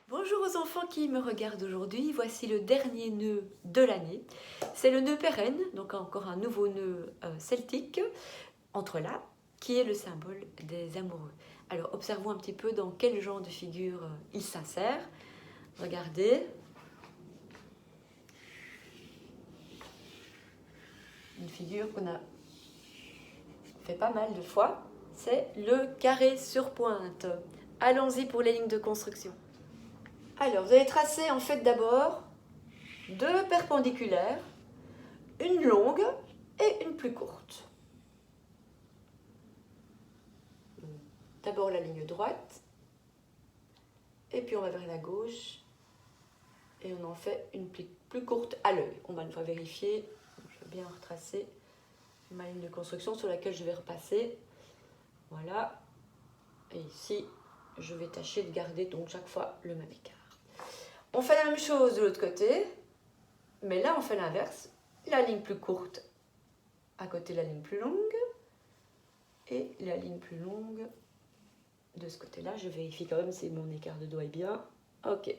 Bonjour aux enfants qui me regardent aujourd'hui, voici le dernier nœud de l'année. C'est le nœud pérenne, donc encore un nouveau nœud celtique, entre là, qui est le symbole des amoureux. Alors observons un petit peu dans quel genre de figure il s'insère. Regardez. Une figure qu'on a fait pas mal de fois, c'est le carré sur pointe. Allons-y pour les lignes de construction. Alors, vous allez tracer en fait d'abord deux perpendiculaires, une longue et une plus courte. D'abord la ligne droite, et puis on va vers la gauche, et on en fait une plus courte à l'œil. On va une fois vérifier, je vais bien retracer ma ligne de construction sur laquelle je vais repasser. Voilà, et ici, je vais tâcher de garder donc chaque fois le même écart. On fait la même chose de l'autre côté, mais là on fait l'inverse. La ligne plus courte à côté de la ligne plus longue, et la ligne plus longue de ce côté-là. Je vérifie quand même si mon écart de doigt est bien. Ok.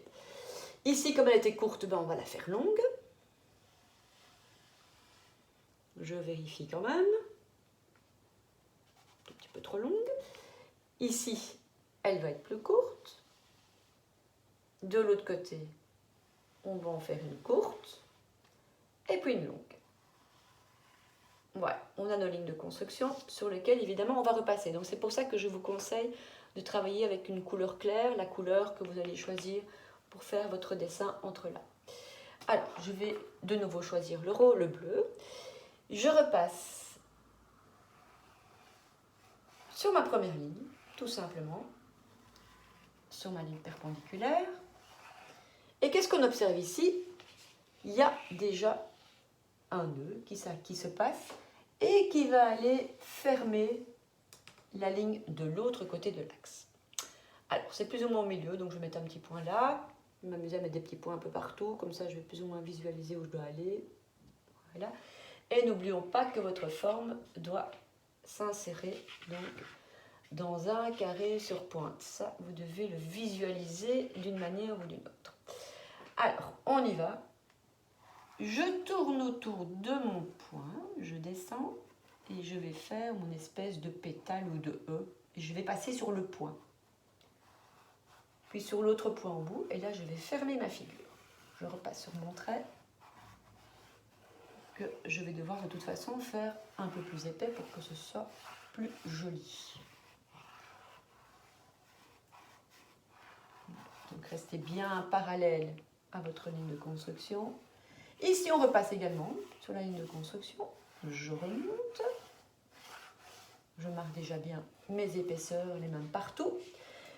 Ici, comme elle était courte, ben on va la faire longue. Je vérifie quand même. Un petit peu trop longue. Ici, elle va être plus courte. De l'autre côté, on va en faire une courte. Et puis une longue. Voilà, on a nos lignes de construction sur lesquelles, évidemment, on va repasser. Donc c'est pour ça que je vous conseille de travailler avec une couleur claire, la couleur que vous allez choisir pour faire votre dessin entre là. Alors, je vais de nouveau choisir le bleu. Je repasse sur ma première ligne, tout simplement, sur ma ligne perpendiculaire. Et qu'est-ce qu'on observe ici? Il y a déjà un nœud qui se passe et qui va aller fermer la ligne de l'autre côté de l'axe. Alors, c'est plus ou moins au milieu, donc je vais mettre un petit point là. Je vais m'amuser à mettre des petits points un peu partout, comme ça je vais plus ou moins visualiser où je dois aller. Voilà. Et n'oublions pas que votre forme doit s'insérer donc dans un carré sur pointe. Ça, vous devez le visualiser d'une manière ou d'une autre. Alors, on y va. Je tourne autour de mon point, je descends et je vais faire mon espèce de pétale ou de E. Et je vais passer sur le point. Puis sur l'autre point au bout, et là je vais fermer ma figure. Je repasse sur mon trait, que je vais devoir de toute façon faire un peu plus épais pour que ce soit plus joli. Donc restez bien parallèle à votre ligne de construction. Ici on repasse également sur la ligne de construction. Je remonte. Je marque déjà bien mes épaisseurs, les mêmes partout.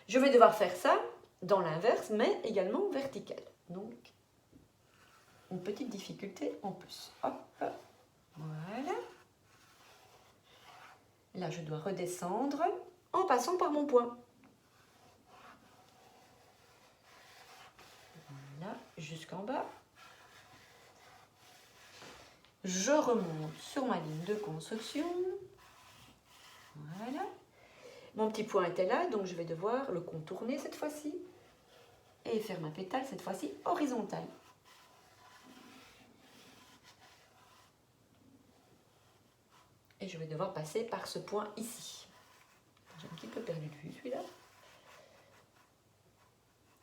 Je vais devoir faire ça dans l'inverse, mais également vertical. Donc, une petite difficulté en plus. Hop, voilà. Là, je dois redescendre en passant par mon point. Voilà, jusqu'en bas. Je remonte sur ma ligne de construction. Voilà. Mon petit point était là, donc je vais devoir le contourner cette fois-ci et faire ma pétale cette fois-ci horizontale. Et je vais devoir passer par ce point ici. J'ai un petit peu perdu de vue celui-là.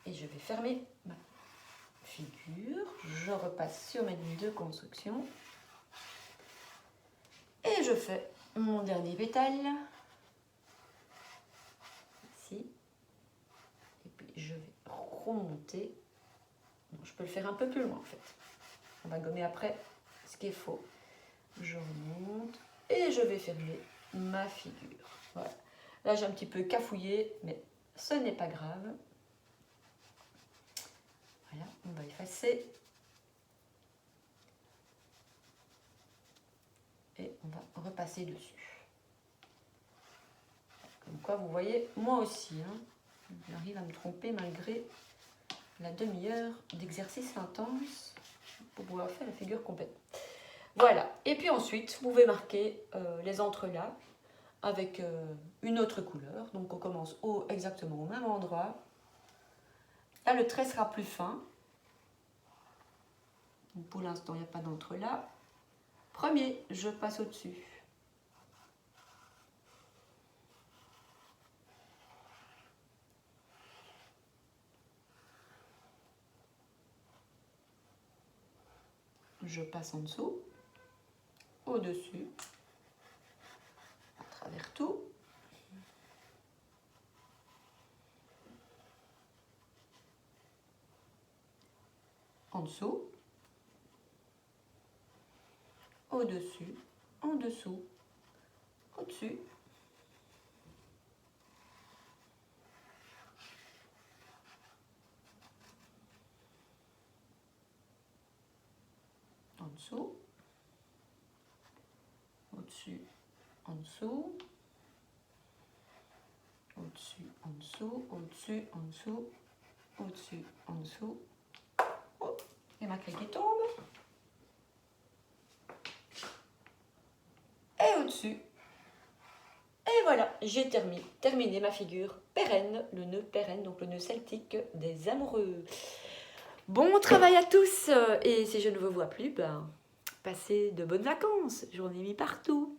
Et je vais fermer ma figure. Je repasse sur ma ligne de construction. Et je fais mon dernier pétale. Ici. Et puis je vais remonter. Je peux le faire un peu plus loin en fait. On va gommer après ce qui est faux. Je remonte. Et je vais fermer ma figure. Voilà. Là, j'ai un petit peu cafouillé, mais ce n'est pas grave. Voilà, on va effacer. Et on va repasser dessus. Comme quoi, vous voyez, moi aussi, j'arrive à me tromper malgré la demi-heure d'exercice intense pour pouvoir faire la figure complète. Voilà, et puis ensuite, vous pouvez marquer les entrelacs avec une autre couleur. Donc on commence exactement au même endroit Là, le trait sera plus fin. Pour l'instant, il n'y a pas d'entrelac. Premier, je passe au-dessus. Je passe en dessous, au-dessus, à travers tout. En dessous, au-dessus, en dessous, au-dessus. En dessous, au-dessus, en dessous, au-dessus, en dessous, au-dessus, en dessous, au-dessus, en dessous. Oh, et ma clé qui tombe. Et au-dessus. Et voilà, j'ai terminé ma figure pérenne, le nœud pérenne, donc le nœud celtique des amoureux. Bon travail à tous, et si je ne vous vois plus, ben, passez de bonnes vacances, j'en ai mis partout.